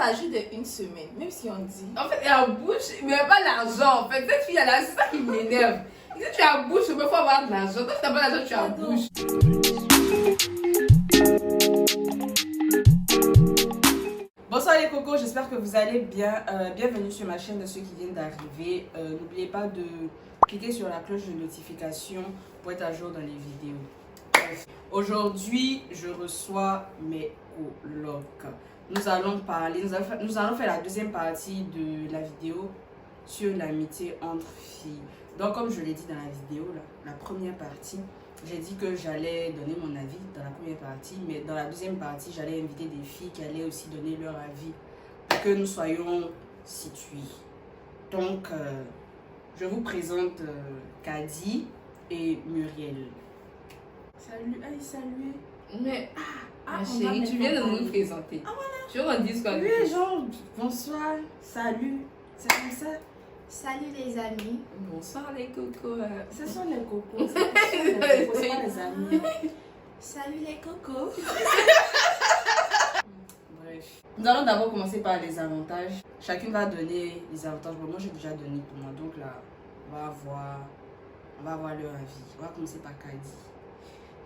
l'ajout d'une semaine, même si on dit. En fait, elle bouche, mais pas l'argent. En fait, cette fille, c'est ça qui m'énerve. Si tu as bouche, il faut avoir de l'argent. Toi, si tu n'as pas d'argent, tu as bouche. Bonsoir les cocos, j'espère que vous allez bien. Bienvenue sur ma chaîne de ceux qui viennent d'arriver. N'oubliez pas de cliquer sur la cloche de notification pour être à jour dans les vidéos. Aujourd'hui, je reçois mes colocs. Nous allons faire la deuxième partie de la vidéo sur l'amitié entre filles. Donc comme je l'ai dit dans la vidéo, la première partie, j'ai dit que j'allais donner mon avis dans la première partie, mais dans la deuxième partie, j'allais inviter des filles qui allaient aussi donner leur avis pour que nous soyons situés. Donc, je vous présente Kadi et Muriel. Salut, allez, salut. Mais, ma chérie, tu viens de nous présenter. Ah voilà. Tu veux qu'on dise quoi? Oui, genre, bonsoir, salut, c'est comme ça. Salut les amis. Bonsoir les cocos. Ce sont les cocos, c'est pas les amis. Salut les cocos. Bref. Nous allons d'abord commencer par les avantages. Chacune va donner les avantages. Bon, moi, j'ai déjà donné pour moi. Donc là, on va avoir leur avis. On va commencer par Kadi.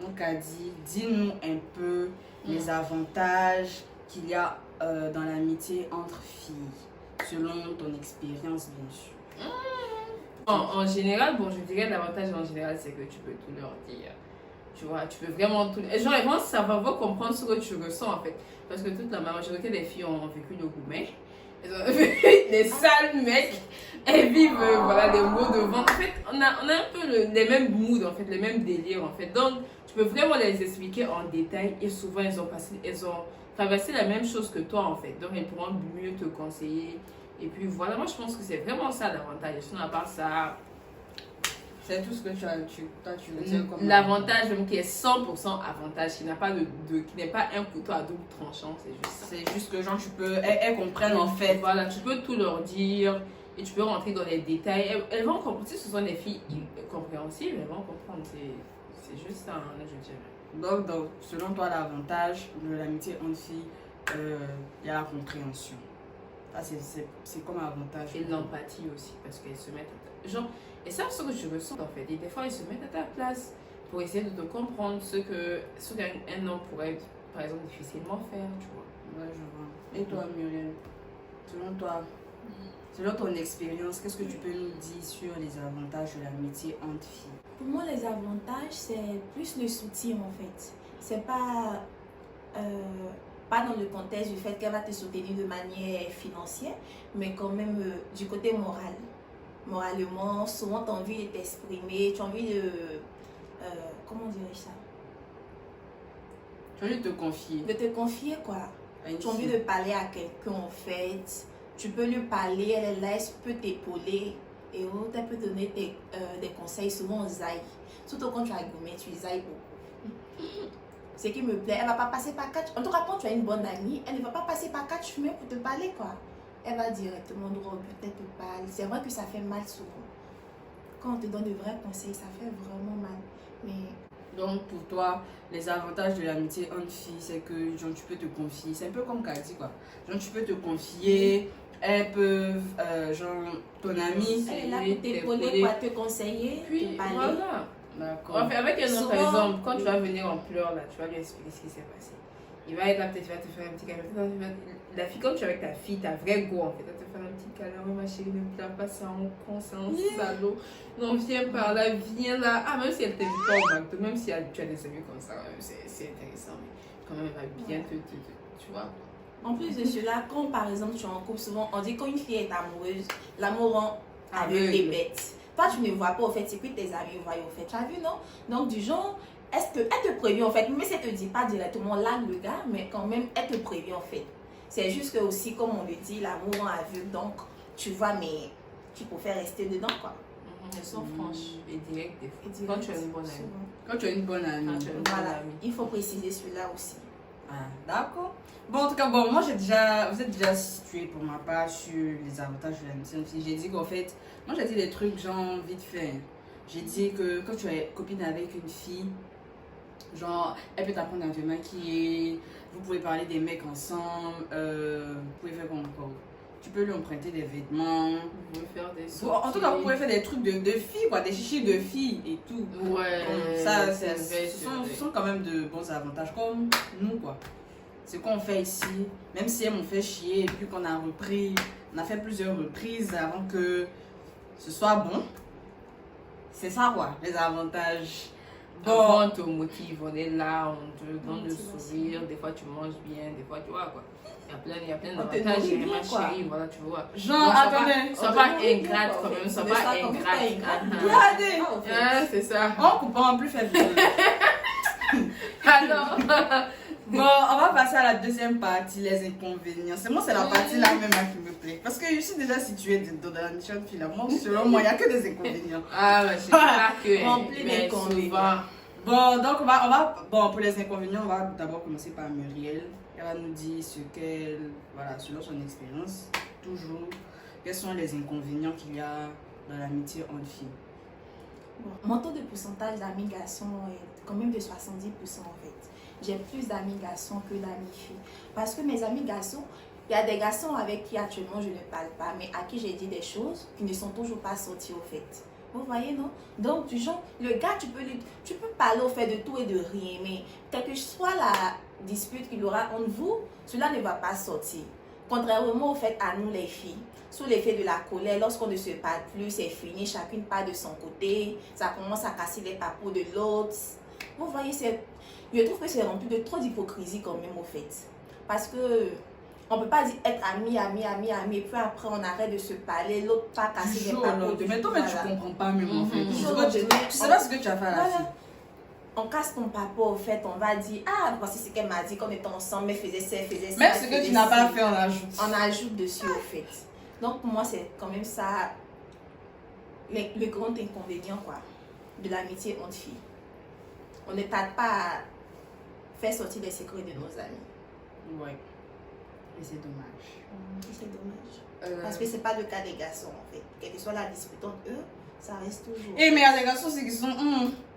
Donc, Kadi, dis-nous un peu les avantages qu'il y a dans l'amitié entre filles, selon ton expérience, bien sûr. En général, bon, je dirais l'avantage en général, c'est que tu peux tout leur dire. Tu vois, tu peux vraiment tout. Genre, ils vont savoir comprendre ce que tu ressens en fait. Parce que toute la majorité des filles ont vécu le gourmet. Elles ont vécu des sales mecs. Elles vivent voilà, des mots de vente. En fait, on a un peu les mêmes moods, en fait, les mêmes délires en fait. Donc, tu peux vraiment les expliquer en détail. Et souvent, elles ont traversé la même chose que toi en fait. Donc, elles pourront mieux te conseiller. Et puis voilà, moi je pense que c'est vraiment ça l'avantage. Sinon, à part ça, C'est tout ce que tu veux dire comme l'avantage même qui est 100% avantage, qui n'a pas qui n'est pas un couteau à double tranchant, c'est juste ça. C'est juste que genre elles comprennent en fait. Voilà, tu peux tout leur dire et tu peux rentrer dans les détails. Elles vont comprendre. Si ce sont des filles compréhensibles, elles vont comprendre. C'est juste ça, hein, je dirais. Donc, selon toi, l'avantage de l'amitié entre filles, il y a la compréhension. Ça, c'est comme avantage. Et l'empathie aussi, parce qu'elles se mettent à ta... Genre, et ça, c'est ce que je ressens en fait. Et des fois, elles se mettent à ta place pour essayer de te comprendre ce qu'un homme pourrait, par exemple, difficilement faire, tu vois. Ouais, je vois. Et toi, Muriel, selon ton expérience, qu'est-ce que tu peux nous dire sur les avantages de l'amitié entre filles? Pour moi, les avantages, c'est plus le soutien en fait. C'est pas dans le contexte du fait qu'elle va te soutenir de manière financière, mais quand même du côté moral. Moralement, souvent tu as envie de t'exprimer, tu as envie de... comment dirais-je ça? Tu as envie de te confier. De te confier quoi. Tu as envie de parler à quelqu'un en fait. Tu peux lui parler, elle est là, elle peut t'épauler. Et autre, elle peut donner des conseils, souvent on zaille. Surtout quand tu as gourmet, tu zailles beaucoup. Ce qui me plaît, elle ne va pas passer par quatre. En tout cas, quand tu as une bonne amie, elle ne va pas passer par quatre chemins pour te parler quoi. Elle va directement droit au but, elle te parle. C'est vrai que ça fait mal souvent. Quand on te donne de vrais conseils, ça fait vraiment mal. Mais... Donc pour toi, les avantages de l'amitié entre filles, c'est que genre, tu peux te confier. C'est un peu comme Kadi quoi. Genre tu peux te confier, elles peuvent, genre ton amie, elle est là pour t'épauler, pour te conseiller, puis te parler. voilà. D'accord. Enfin, avec un homme, par Souvent, exemple, quand tu vas venir en pleurs, là, tu vas lui expliquer ce qui s'est passé. Il va être là, peut-être, il va te faire un petit câlin. La fille, comme tu es avec ta fille, ta vraie go, en fait, elle va te faire un petit câlin. Oh, ma chérie, ne pleure pas, c'est un con, c'est un salaud. Non, viens par là, viens là. Ah, même si elle t'aime pas au McDo, même si tu as des amis comme ça, c'est intéressant. Mais quand même, elle va bien tu vois. En plus de cela, quand par exemple tu es en couple, souvent on dit quand une fille est amoureuse, l'amour rend aveugle et bête. Toi, tu ne vois pas au fait, c'est que tes amis voient au fait. Tu as vu, non? Donc, du genre, est-ce qu'elle te prévient en fait? Mais si elle te dit pas directement là, le gars, mais quand même, elle te prévient en fait. C'est juste que aussi, comme on le dit, l'amour rend aveugle. Donc, tu vois, mais tu préfères rester dedans, quoi. Elles sont franches et directes des fois. Quand tu as une bonne amie. Quand tu as une bonne amie. Voilà, il faut préciser cela aussi. Ah, d'accord. Bon, en tout cas, bon, moi, vous êtes déjà situé pour ma part sur les avantages de l'amitié. J'ai dit qu'en fait, moi, j'ai dit des trucs genre vite fait. J'ai dit que quand tu es copine avec une fille, Genre, elle peut t'apprendre à te maquiller, vous pouvez parler des mecs ensemble, vous pouvez faire quoi encore? Tu peux lui emprunter des vêtements. Vous pouvez faire des En tout cas, vous pouvez faire des trucs de filles, quoi, des chichis de filles et tout. Ouais. Ça, c'est vrai, ce sont quand même de bons avantages, comme nous, quoi. Ce qu'on fait ici, même si elles m'ont fait chier et puis qu'on a repris, on a fait plusieurs reprises avant que ce soit bon. C'est ça, quoi, les avantages. Bon, on te motive, on est là, on te donne le Motivation. sourire, des fois tu manges bien, des fois tu vois quoi. Il y a plein On te d'avantages, nourrit ma bien, quoi. chérie, voilà, tu vois. Genre, Donc, attendez, sois On pas te nourrit bien, ingrate quoi, quand en même, fait. sois Mais pas ça, quand vous ingrate. faites ingrate, regardez, Ah, en fait. C'est ça. on comprend plus faire bien. Alors, Bon, on va passer à la deuxième partie, les inconvénients. C'est moi, c'est la partie là même là qui me plaît. Parce que je suis déjà située dans la mission de fille là. Moi, selon moi, il n'y a que des inconvénients. ah, ouais, c'est pas que. Rempli mais d'inconvénients. souvent, Bon, donc on va, bon, pour les inconvénients, on va d'abord commencer par Muriel. Elle va nous dire ce qu'elle, voilà, selon son expérience, toujours, quels sont les inconvénients qu'il y a dans l'amitié entre filles. Bon, mon taux de pourcentage d'amis garçons est quand même de 70% en fait. J'ai plus d'amis garçons que d'amis filles. Parce que mes amis garçons, il y a des garçons avec qui actuellement je ne parle pas, mais à qui j'ai dit des choses qui ne sont toujours pas sorties au fait. Vous voyez, non? Donc, du genre, le gars, tu peux parler au fait de tout et de rien, mais quelle que soit la dispute qu'il aura entre vous, cela ne va pas sortir. Contrairement au fait à nous les filles, sous l'effet de la colère, lorsqu'on ne se parle plus, c'est fini, chacune part de son côté, ça commence à casser les papous de l'autre. Vous voyez, je trouve que c'est rempli de trop d'hypocrisie quand même au fait. Parce que on ne peut pas dire être ami, et puis après on arrête de se parler, l'autre pas casser les papous. Mais toi, mais tu comprends pas même en fait. Mhm. Tu sais pas ce que tu as fait à la Voilà. fille. On casse ton papa au fait, on va dire, ah, voici ce qu'elle m'a dit, qu'on était ensemble, elle faisait ça, elle faisait ça. Même elle ce que faisait tu n'as pas ci. fait, on ajoute. On ajoute dessus au fait. Donc pour moi, c'est quand même ça, le grand inconvénient quoi, de l'amitié entre filles. On ne tarde pas à faire sortir les secrets de nos amis. Ouais. Et c'est dommage. Et c'est dommage. Parce que c'est pas le cas des garçons en fait. Quelle que soit la dispute entre eux, ça reste toujours. Et mais il y a des garçons aussi qui sont.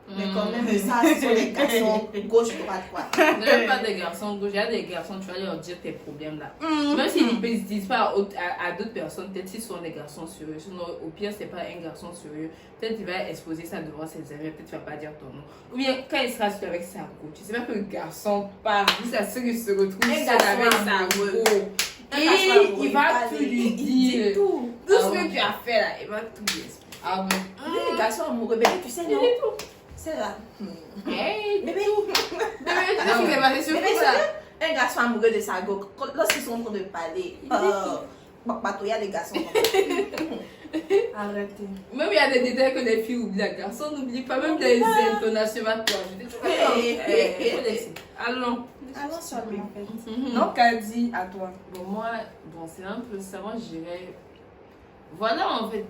Mais quand même, ça, ce sont les garçons gauche, droite, quoi. ne même pas des garçons gauche, il y a des garçons, tu vas leur dire tes problèmes là. Même s'ils ne le disent pas à d'autres personnes, peut-être s'ils sont des garçons sérieux. Sinon, au pire, c'est pas un garçon sérieux. Peut-être qu'il va exposer ça devant ses amis, peut-être tu vas pas dire ton nom. Ou bien quand il sera seul avec sa go, tu sais pas que le garçon part, jusqu'à ce qu'il se retrouve seul garçon avec sa amoureux. go. Un Et garçon amoureux, il va parle, tout lui il dire. dit tout. Tout ce que tu as fait là, il va tout lui expliquer. Ah bon? Les garçons amoureux, bébé, tu sais, Il non? dit tout. C'est là. Hey, Bébé, bébé, tu sais ce qui s'est passé sur bébé, vous là? c'est un garçon amoureux de sa go. Lorsqu'ils sont en train de parler, il y a les garçons. Arrêtez. Même il y a des détails que les filles oublient, les garçons n'oublient pas, même des intonations va toi. Je dis, faut laisser. Allons. Allons sur le en fait. Donc, Kadi, à toi. Bon, moi, bon, c'est un peu ça. Moi, je dirais. Voilà, en fait,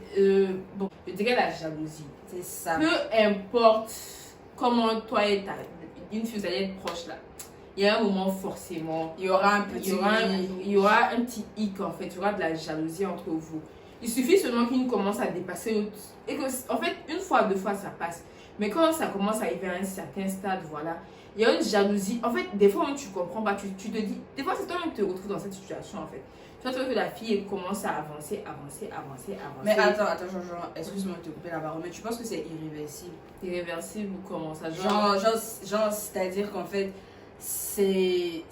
bon, je dirais la jalousie. C'est ça. Peu importe comment toi et une fille, vous allez être proche là, il y a un moment forcément. Il y aura un petit. Il y aura un petit hic en fait, il y aura de la jalousie entre vous. Il suffit seulement qu'une commence à dépasser l'autre. Et que, en fait, une fois, deux fois, ça passe. Mais quand ça commence à arriver à un certain stade, voilà, il y a une jalousie. En fait, des fois, même tu comprends pas, tu te dis, des fois, c'est toi-même qui te retrouves dans cette situation en fait. Tu vois que la fille elle commence à avancer. Mais attends, Jean, excuse-moi de te couper la parole, mais tu penses que c'est irréversible? Irréversible ou comment ça? Genre, c'est-à-dire qu'en fait, il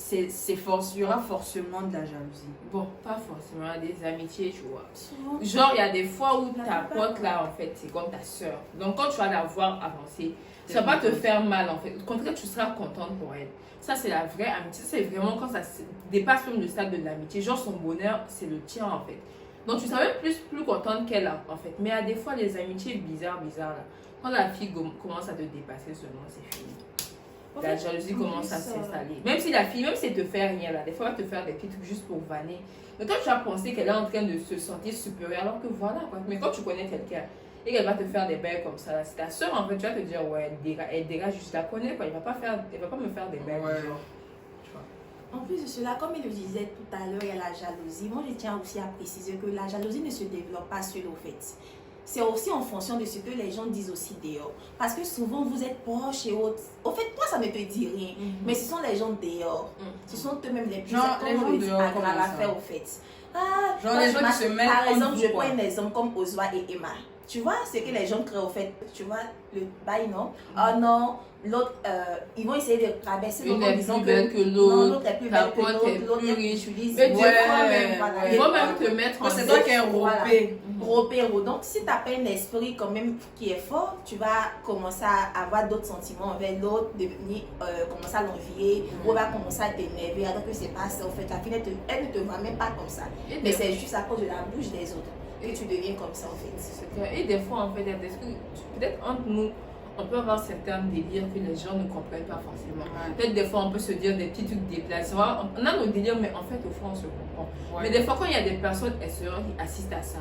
y aura forcément de la jalousie. Bon, pas forcément, des amitiés, tu vois. Souvent. Genre, il y a des fois où La ta plupart, pote là, en fait, c'est comme ta soeur. Donc, quand tu vas la voir avancer, ça va pas te faire mal, en fait. Au contraire, tu seras contente pour elle. Ça, c'est la vraie amitié. C'est vraiment quand ça dépasse même le stade de l'amitié. Genre, son bonheur, c'est le tien, en fait. Donc, tu seras même plus contente qu'elle, en fait. Mais il y a des fois, les amitiés bizarres, là. Quand la fille commence à te dépasser seulement, c'est fini. La jalousie commence à s'installer. Même si la fille, même si elle te fait rien là, des fois elle va te faire des petits trucs juste pour vanner. Mais toi tu vas penser qu'elle est en train de se sentir supérieure alors que voilà quoi. Mais quand tu connais quelqu'un et qu'elle va te faire des bails comme ça, c'est ta soeur en fait, tu vas te dire ouais, elle dégage, je la connais quoi, elle va pas me faire des bails Ouais. genre. Tu vois. En plus de cela, comme il le disait tout à l'heure, il y a la jalousie. Moi, je tiens aussi à préciser que la jalousie ne se développe pas seule au fait. c'est aussi en fonction de ce que les gens disent aussi dehors. Parce que souvent, vous êtes proches et autres. Au fait, toi, ça ne te dit rien. Mais ce sont les gens dehors. Ce sont eux-mêmes les plus agréables à faire, au fait. Ah, genre les gens qui se mettent par exemple, je prends un exemple comme Ozwa et Emma. Tu vois, ce que les gens créent, au fait. Tu vois, le bail, non? Oh non, l'autre, ils vont essayer de rabaisser l'autre en disant que l'autre est plus belle que l'autre est plus utilise. Mais ils vont même te mettre en c'est toi qui es ropé. Donc, si tu n'as pas un esprit quand même qui est fort, tu vas commencer à avoir d'autres sentiments envers l'autre, devenir, commencer à l'envier, ou va commencer à t'énerver, alors que c'est pas ça. En fait, la fille, elle ne te voit même pas comme ça. Mais c'est juste à cause de la bouche des autres que tu deviens comme ça, en fait. Et des fois, en fait, peut-être entre nous, on peut avoir certains délires que les gens ne comprennent pas forcément. Peut-être des fois, on peut se dire des petits trucs déplacés. On a nos délires, mais en fait, au fond, on se comprend. Mais des fois, quand il y a des personnes extérieures qui assistent à ça,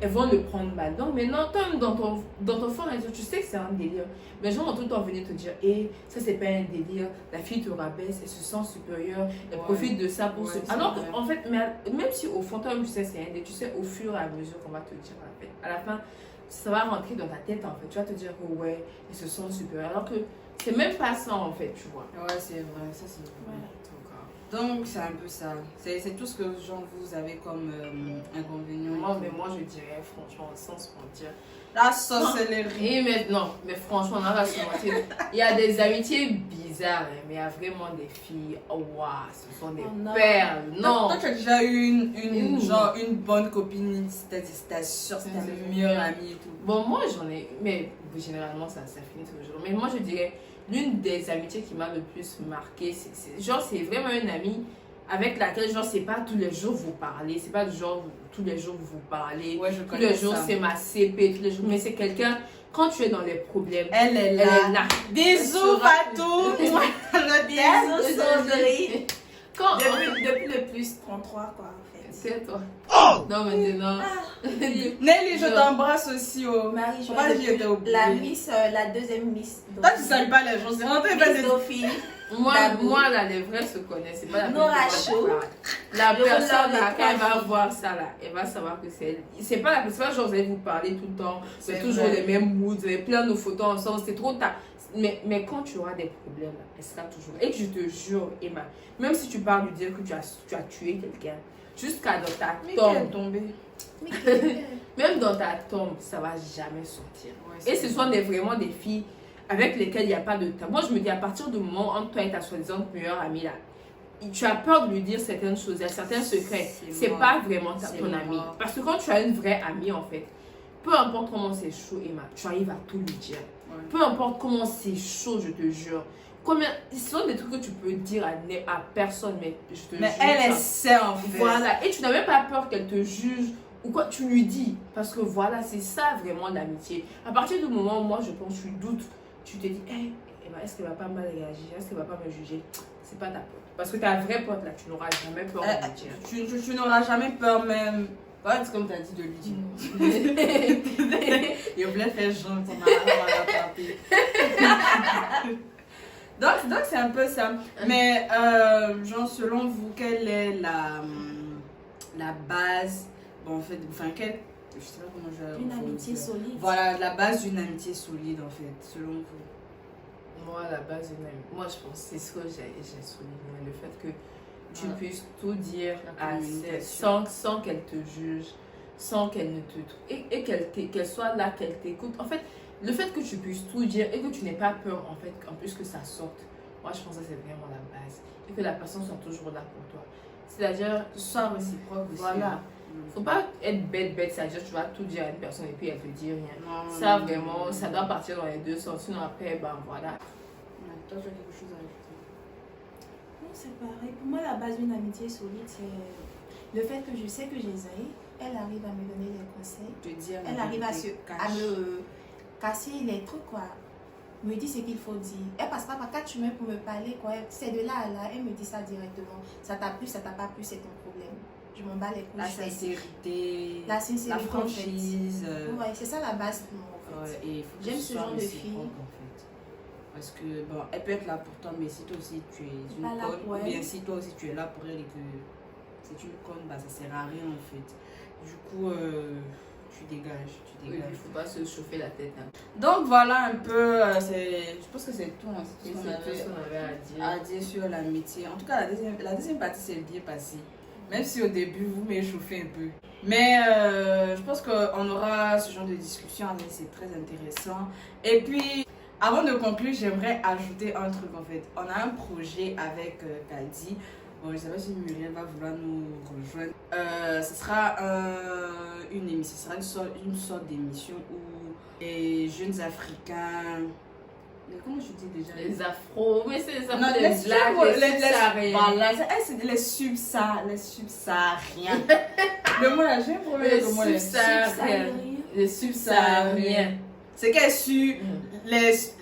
elles vont le prendre mal. Donc maintenant, toi, dans ton fond, tu sais que c'est un délire. Mais les gens vont tout le temps venir te dire, ça c'est pas un délire, la fille te rabaisse, elle se sent supérieure, elle profite de ça pour se... Alors en fait, même si au fond, toi, tu sais c'est un délire, tu sais au fur et à mesure qu'on va te dire, à la fin, ça va rentrer dans ta tête en fait. Tu vas te dire que ouais, ils se sentent supérieurs. Alors que c'est même pas ça en fait, tu vois. Ouais, c'est vrai, ça c'est vrai. Donc c'est un peu ça. C'est tout ce que genre, vous avez comme inconvénient. Moi je dirais franchement, sans se mentir. La sorcellerie. Et maintenant, mais franchement, on va se mentir. Il y a des amitiés bizarres, mais il y a vraiment des filles. Oh waouh, ce sont des perles. Non. Toi, tu as déjà eu une bonne copine, c'est sûre, c'est ta meilleure amie et tout. Bon, moi j'en ai, mais généralement ça finit toujours. Mais moi je dirais, l'une des amitiés qui m'a le plus marqué, c'est vraiment une amie avec laquelle, genre, c'est pas tous les jours vous parlez, c'est pas du genre tous les jours vous parlez, ouais, tous les jours c'est ma CP, tous les jours, mais c'est quelqu'un, quand tu es dans les problèmes, elle est là. Bisous, Fatou! Bisous, Sandrine! Depuis le plus 33, quoi, en fait. C'est toi. Oh! Non, maintenant. Nelly, je t'embrasse aussi, oh. Marie, je la deuxième Miss. Toi, tu salues pas les gens, c'est rentré Miss Dauphine. Moi, là, les vrais se connaissent. C'est pas la Nora Chaud. La personne là, quand elle va voir ça là, elle va savoir que c'est elle. C'est pas genre vous allez vous parler tout le temps, c'est toujours les mêmes moods, vous avez plein de photos ensemble, c'est trop tard. Mais quand tu auras des problèmes, elle sera toujours. Et je te jure, Emma, même si tu parles lui dire que tu as tué quelqu'un, jusqu'à dans ta tombe. Même dans ta tombe, ça va jamais sortir. Ouais, et ce sont vraiment des filles avec lesquelles il n'y a pas de temps. Moi, je me dis, à partir du moment où entre toi et ta soi-disant meilleure amie là, tu as peur de lui dire certaines choses, certains secrets. C'est pas vraiment ton ami. Parce que quand tu as une vraie amie, en fait, peu importe comment c'est chaud, Emma, tu arrives à tout lui dire. Ouais. Peu importe comment c'est chaud, je te jure. Ce sont des trucs que tu peux dire à personne, mais je te jure. Mais elle sait en fait. Voilà. Et tu n'as même pas peur qu'elle te juge ou quoi, tu lui dis. Parce que voilà, c'est ça vraiment l'amitié. À partir du moment où moi, je pense, tu doutes, tu te dis, hey, est-ce qu'elle va pas mal réagir? Est-ce qu'elle va pas me juger? C'est pas ta pote. Parce que ta vraie pote, là, tu n'auras jamais peur de lui dire. Tu n'auras jamais peur même. Ouais, c'est comme tu as dit de lui dire. Il voulait faire genre, on va rattraper. Donc c'est un peu ça. Mais genre, selon vous, quelle est la base? Bon, en fait, je sais pas comment je vais. Une amitié solide. Voilà, la base d'une amitié solide, en fait, selon vous. Moi, la base d'une amitié, moi je pense c'est ce que j'ai souligné, le fait que tu puisses tout dire sans qu'elle te juge, sans qu'elle ne te... Et qu'elle soit là, qu'elle t'écoute. En fait, le fait que tu puisses tout dire et que tu n'aies pas peur, en fait, en plus que ça sorte, moi je pense que c'est vraiment la base. Et que la personne soit toujours là pour toi. C'est-à-dire, soit réciproque aussi. Voilà. Faut pas être bête, c'est-à-dire tu vas tout dire à une personne et puis elle te dit rien. Ça vraiment, ça doit partir dans les deux sens. Sinon après, ben voilà. Toi, tu as quelque chose à ajouter? Non, c'est pareil. Pour moi, la base d'une amitié solide, c'est le fait que je sais que Jésaïe, elle arrive à me donner des conseils. Elle arrive à me casser les trucs, quoi. Me dit ce qu'il faut dire. Elle passe pas par 4 chemins pour me parler, quoi. C'est de là à là, elle me dit ça directement. Ça t'a plu, ça t'a pas plu, c'est ton problème. Je m'en bats les couilles. La sincérité, la franchise. Ouais, c'est ça la base pour moi, en fait. Ouais, j'aime ce genre de fille. Parce que, bon, elle peut être là pour toi, mais si toi aussi tu es une conne, ou bien si toi aussi tu es là pour elle et que c'est une conne, bah ça sert à rien en fait. Du coup, tu dégages. Oui, il ne faut pas se chauffer la tête. Hein. Donc voilà un peu, je pense que c'est tout. Hein, C'est tout tout ce qu'on avait à dire sur la métier. En tout cas, la deuxième partie s'est bien passée. Même si au début, vous m'échauffez un peu. Mais je pense qu'on aura ce genre de discussion, c'est très intéressant. Et puis, avant de conclure, j'aimerais ajouter un truc en fait. On a un projet avec Kaldi. Bon, je ne sais pas si Muriel va vouloir nous rejoindre. Ce sera une émission, ce sera une sorte d'émission où les jeunes Africains. Mais comment je dis déjà? Les afros, mais c'est ça. Non, Les blacks, les subsahariens. Voilà, c'est les subsahariens. Le mot là, j'ai un problème avec le mot les subsahariens. C'est que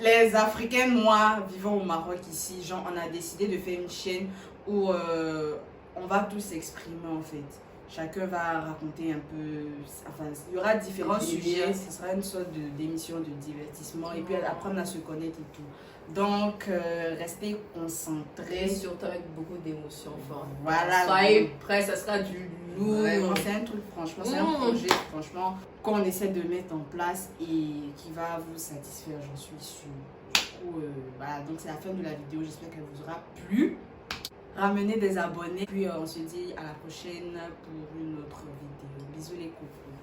les Africains noirs vivant au Maroc ici, genre, on a décidé de faire une chaîne où on va tous s'exprimer en fait. Chacun va raconter un peu, enfin, il y aura différents sujets, ce sera une sorte d'émission de divertissement et puis apprendre à se connaître et tout. Donc, restez concentrés. Et surtout avec beaucoup d'émotions fortes. Voilà. Soyez prêts, ça sera du lourd. Vraiment, c'est un truc, franchement, c'est un projet, franchement, qu'on essaie de mettre en place et qui va vous satisfaire, j'en suis sûre. Du coup, voilà, donc c'est la fin de la vidéo, j'espère qu'elle vous aura plu. Ramenez des abonnés, puis on se dit à la prochaine pour une autre vidéo. Bisous les cocos.